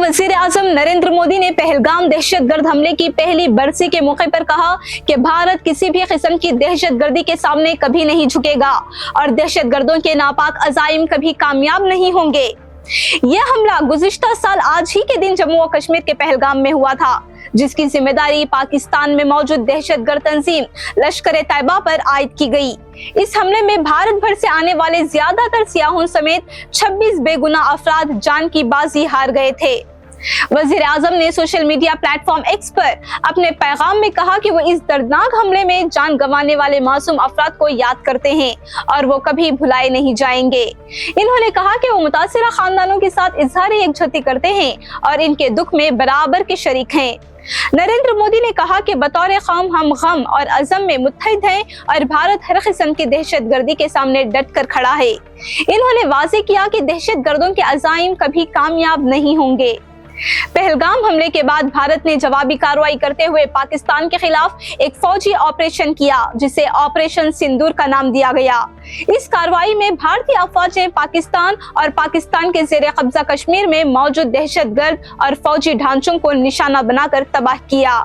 वजीर आजम नरेंद्र मोदी ने पहलगाम दहशतगर्द हमले की पहली बरसी के मौके पर कहा कि भारत किसी भी किस्म की दहशतगर्दी के सामने कभी नहीं झुकेगा और दहशतगर्दों के नापाक अज़ाइम कभी कामयाब नहीं होंगे। यह हमला गुज़िश्ता साल आज ही के दिन जम्मू और कश्मीर के पहलगाम में हुआ था, जिसकी जिम्मेदारी पाकिस्तान में मौजूद दहशतगर्द तंजीम लश्कर-ए-तैयबा पर आयद की गई। इस हमले में भारत भर से आने वाले ज्यादातर सियाहों समेत 26 बेगुनाह अफराद जान की बाजी हार गए थे। वजीर आजम ने सोशल मीडिया प्लेटफॉर्म एक्स पर अपने पैगाम में कहा कि वो इस दर्दनाक हमले में जान गंवाने वाले मासूम अफराद को याद करते हैं और वो कभी भुलाए नहीं जाएंगे। इन्होंने कहा कि वो मुतासिरा खानदानों के साथ इजहार यकजहती करते हैं और इनके दुख में बराबर के शरीक हैं। नरेंद्र मोदी ने कहा कि बतौर कौम हम गम और अज़म में मुत्तहिद हैं और भारत हर किस्म की दहशतगर्दी के सामने डट कर खड़ा है। इन्होंने वाज़ेह किया कि दहशतगर्दों के अज़ाइम कभी कामयाब नहीं होंगे। पहलगाम हमले के बाद भारत ने जवाबी कार्रवाई करते हुए पाकिस्तान के खिलाफ एक फौजी ऑपरेशन किया, जिसे ऑपरेशन सिंदूर का नाम दिया गया। इस कार्रवाई में भारतीय अफवाज ने पाकिस्तान और पाकिस्तान के ज़ेरे कब्जा कश्मीर में मौजूद दहशतगर्द और फौजी ढांचों को निशाना बनाकर तबाह किया।